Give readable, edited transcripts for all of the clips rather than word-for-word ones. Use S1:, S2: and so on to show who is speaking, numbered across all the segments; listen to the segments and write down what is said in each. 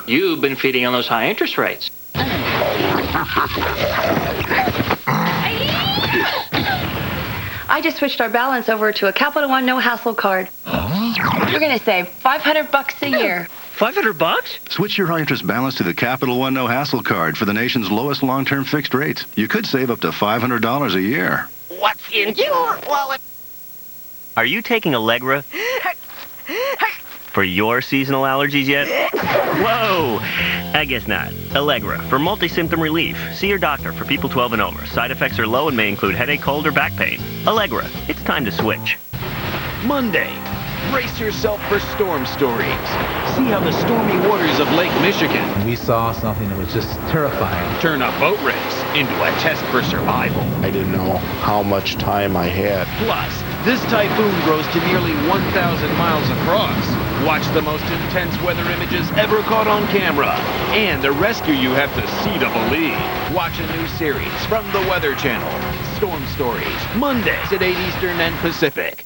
S1: You've been feeding on those high interest rates.
S2: I just switched our balance over to a Capital One no-hassle card. You're going to save $500 a year.
S1: $500?
S3: Switch your high-interest balance to the Capital One no-hassle card for the nation's lowest long-term fixed rates. You could save up to $500 a year.
S4: What's in your wallet?
S5: Are you taking Allegra for your seasonal allergies yet? Whoa! I guess not. Allegra for multi-symptom relief. See your doctor for people 12 and over. Side effects are low and may include headache, cold, or back pain. Allegra, it's time to switch.
S6: Monday, brace yourself for storm stories. See how the stormy waters of Lake Michigan
S7: We saw something that was just terrifying.
S6: turn a boat race into a test for survival.
S8: I didn't know how much time I had.
S6: Plus, this typhoon grows to nearly 1,000 miles across. Watch the most intense weather images ever caught on camera. And the rescue you have to see to believe. Watch a new series from the Weather Channel. Storm Stories, Mondays at 8 Eastern and Pacific.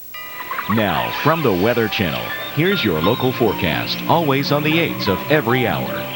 S9: Now, from the Weather Channel, here's your local forecast, always on the 8s of every hour.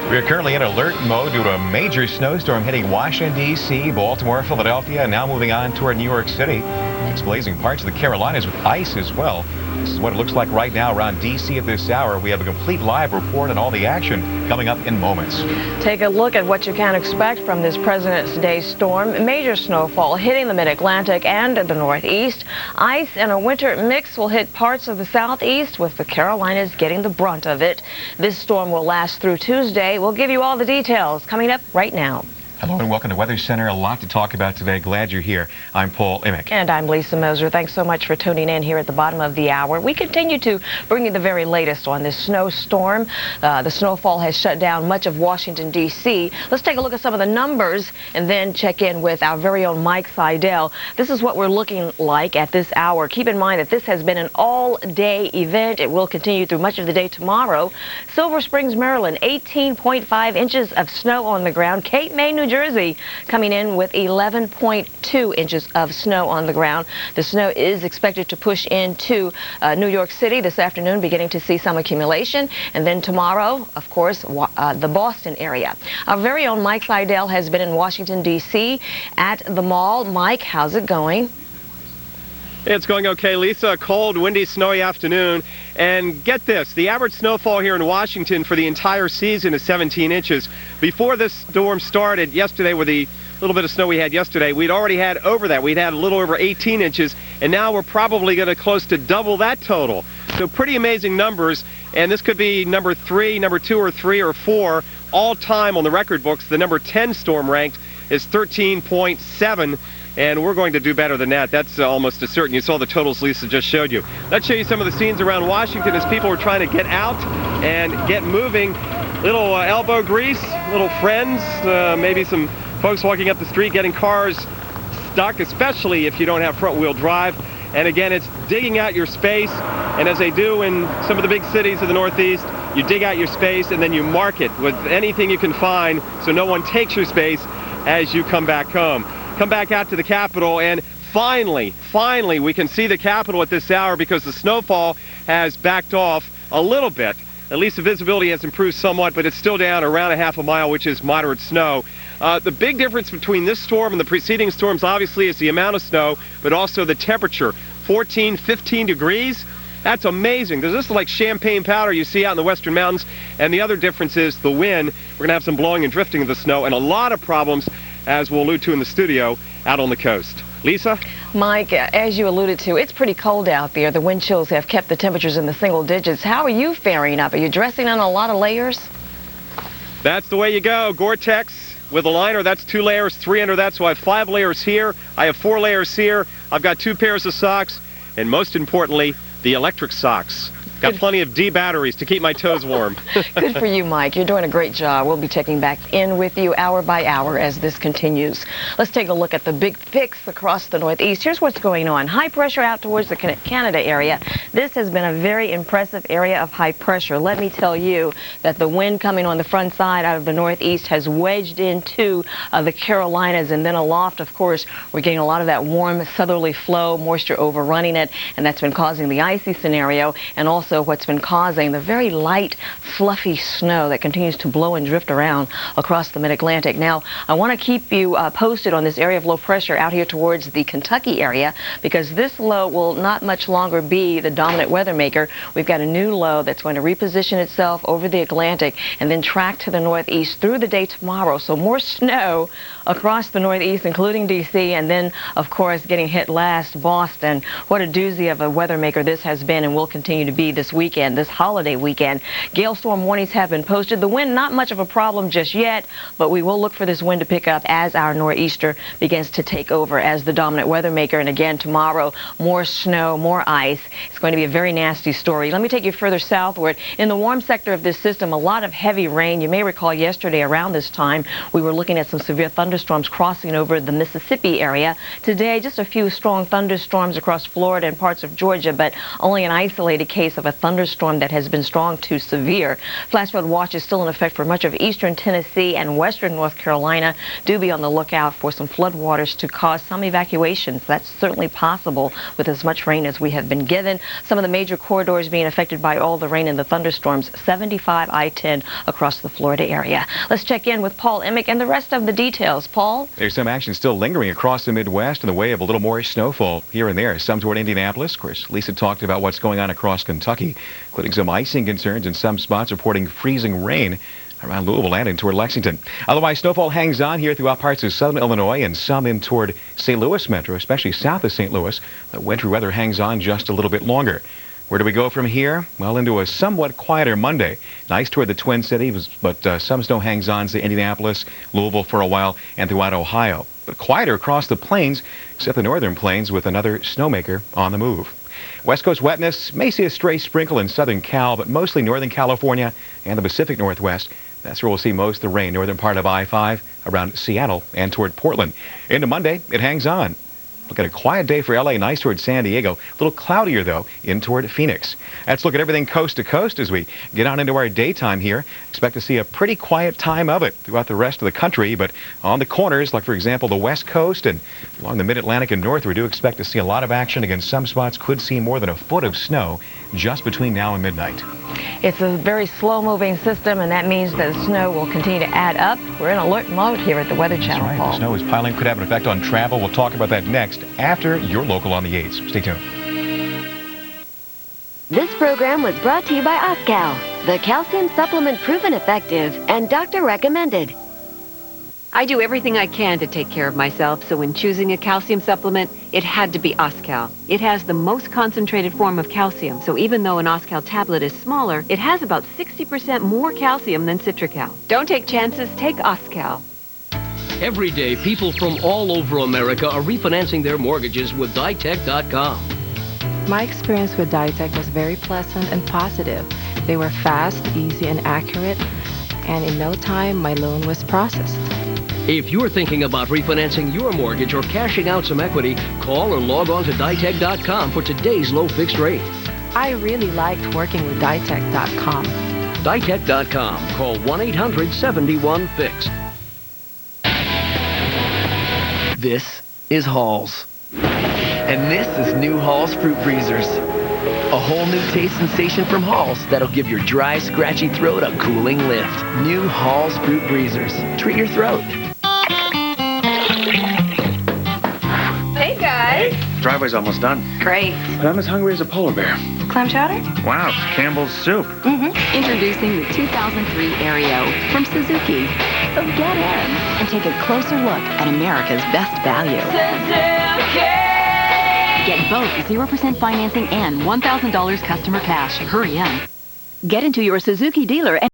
S10: We are currently in alert mode due to a major snowstorm hitting Washington, D.C., Baltimore, Philadelphia, and now moving on toward New York City. It's blazing parts of the Carolinas with ice as well. This is what it looks like right now around D.C. at this hour. We have a complete live report on all the action coming up in moments.
S11: Take a look at what you can expect from this President's Day storm. Major snowfall hitting the mid-Atlantic and the Northeast. Ice and a winter mix will hit parts of the Southeast, with the Carolinas getting the brunt of it. This storm will last through Tuesday. We'll give you all the details coming up right now.
S10: Hello and welcome to Weather Center. A lot to talk about today. Glad you're here. I'm Paul Emick.
S11: And I'm Lisa Moser. Thanks so much for tuning in here at the bottom of the hour. We continue to bring you the very latest on this snowstorm. The snowfall has shut down much of Washington, D.C. Let's take a look at some of the numbers and then check in with our very own Mike Seidel. This is what we're looking like at this hour. Keep in mind that this has been an all-day event. It will continue through much of the day tomorrow. Silver Springs, Maryland, 18.5 inches of snow on the ground. Cape May, New Jersey, coming in with 11.2 inches of snow on the ground. The snow is expected to push into New York City this afternoon, beginning to see some accumulation. And then tomorrow, of course, the Boston area. Our very own Mike Seidel has been in Washington, D.C. at the mall. Mike, how's it going?
S12: It's going okay, Lisa. A cold, windy, snowy afternoon. And get this, the average snowfall here in Washington for the entire season is 17 inches. Before this storm started yesterday, with the little bit of snow we had yesterday, we'd already had over that. We'd had a little over 18 inches, and now we're probably going to close to double that total. So pretty amazing numbers, and this could be number 3, number 2 or 3 or 4 all time on the record books. The number 10 storm ranked is 13.7. And we're going to do better than that. That's almost a certain. You saw the totals Lisa just showed you. Let's show you some of the scenes around Washington as people are trying to get out and get moving. Little elbow grease, little friends, maybe some folks walking up the street getting cars stuck, especially if you don't have front-wheel drive. And again, it's digging out your space. And as they do in some of the big cities of the Northeast, you dig out your space and then you mark it with anything you can find so no one takes your space as you come back home. Come back out to the Capitol, and finally, we can see the Capitol at this hour because the snowfall has backed off a little bit. At least the visibility has improved somewhat, but it's still down around a half a mile, which is moderate snow. The big difference between this storm and the preceding storms, obviously, is the amount of snow, but also the temperature. 14, 15 degrees. That's amazing. This is like champagne powder you see out in the western mountains. And the other difference is the wind. We're going to have some blowing and drifting of the snow and a lot of problems, as we'll allude to in the studio, out on the coast. Lisa?
S11: Mike, as you alluded to, it's pretty cold out there. The wind chills have kept the temperatures in the single digits. How are you faring up? Are you dressing in a lot of layers?
S12: That's the way you go. Gore-Tex with a liner, that's 2 layers, 3 under that, so I have 5 layers here. I have 4 layers here. I've got 2 pairs of socks, and most importantly, the electric socks. Got plenty of D batteries to keep my toes warm.
S11: Good for you, Mike. You're doing a great job. We'll be checking back in with you hour by hour as this continues. Let's take a look at the big pics across the Northeast. Here's what's going on. High pressure out towards the Canada area. This has been a very impressive area of high pressure. Let me tell you that the wind coming on the front side out of the Northeast has wedged into the Carolinas, and then aloft, of course, we're getting a lot of that warm southerly flow, moisture overrunning it, and that's been causing the icy scenario, and also what's been causing the very light, fluffy snow that continues to blow and drift around across the mid-Atlantic. Now, I want to keep you posted on this area of low pressure out here towards the Kentucky area, because this low will not much longer be the dominant weather maker. We've got a new low that's going to reposition itself over the Atlantic and then track to the Northeast through the day tomorrow. So more snow across the Northeast, including D.C., and then, of course, getting hit last, Boston. What a doozy of a weather maker this has been and will continue to be this weekend, this holiday weekend. Gale storm warnings have been posted. The wind, not much of a problem just yet, but we will look for this wind to pick up as our nor'easter begins to take over as the dominant weather maker. And again, tomorrow, more snow, more ice. It's going to be a very nasty story. Let me take you further southward. In the warm sector of this system, a lot of heavy rain. You may recall yesterday around this time, we were looking at some severe thunderstorms crossing over the Mississippi area. Today, just a few strong thunderstorms across Florida and parts of Georgia, but only an isolated case of a thunderstorm that has been strong to severe. Flash flood watch is still in effect for much of eastern Tennessee and western North Carolina. Do be on the lookout for some floodwaters to cause some evacuations. That's certainly possible with as much rain as we have been given. Some of the major corridors being affected by all the rain and the thunderstorms. 75 I-10 across the Florida area. Let's check in with Paul Emick and the rest of the details. Paul?
S10: There's some action still lingering across the Midwest in the way of a little more snowfall here and there. Some toward Indianapolis. Of course, Lisa talked about what's going on across Kentucky, including some icing concerns in some spots, reporting freezing rain around Louisville and in toward Lexington. Otherwise, snowfall hangs on here throughout parts of southern Illinois and some in toward St. Louis metro, especially south of St. Louis. The wintry weather hangs on just a little bit longer. Where do we go from here? Well, into a somewhat quieter Monday. Nice toward the Twin Cities, but some snow hangs on to Indianapolis, Louisville for a while, and throughout Ohio. But quieter across the plains, except the northern plains, with another snowmaker on the move. West Coast wetness may see a stray sprinkle in southern Cal, but mostly northern California and the Pacific Northwest. That's where we'll see most of the rain, northern part of I-5, around Seattle and toward Portland. Into Monday, it hangs on. Look at a quiet day for L.A., nice toward San Diego. A little cloudier, though, in toward Phoenix. Let's look at everything coast to coast as we get on into our daytime here. Expect to see a pretty quiet time of it throughout the rest of the country, but on the corners, like, for example, the West Coast and along the Mid-Atlantic and north, we do expect to see a lot of action. Again, some spots could see more than a foot of snow just between now and midnight.
S11: It's a very slow-moving system, and that means that the snow will continue to add up. We're in alert mode here at the Weather Channel.
S10: That's right. The snow is piling, could have an effect on travel. We'll talk about that next after your local on the 8s. Stay tuned.
S13: This program was brought to you by Oscal, the calcium supplement proven effective and doctor recommended.
S14: I do everything I can to take care of myself, so when choosing a calcium supplement, it had to be Oscal. It has the most concentrated form of calcium, so even though an Oscal tablet is smaller, it has about 60% more calcium than Citracal. Don't take chances, take Oscal.
S15: Every day, people from all over America are refinancing their mortgages with Ditech.com.
S16: My experience with Ditech was very pleasant and positive. They were fast, easy, and accurate, and in no time, my loan was processed.
S15: If you're thinking about refinancing your mortgage or cashing out some equity, call or log on to Ditech.com for today's low fixed rate.
S16: I really liked working with Ditech.com.
S15: Ditech.com. Call 1-800-71-FIX.
S17: This is Halls. And this is new Halls Fruit Breezers. A whole new taste sensation from Halls that'll give your dry, scratchy throat a cooling lift. New Halls Fruit Breezers. Treat your throat.
S2: Hey, guys.
S18: Driveway's almost done.
S2: Great.
S18: But I'm as hungry as a polar bear.
S2: Clam chowder?
S18: Wow, Campbell's soup.
S19: Introducing the 2003 Aereo from Suzuki. So get in and take a closer look at America's best value. Suzuki! Get both 0% financing and $1,000 customer cash. Hurry in. Get into your Suzuki dealer and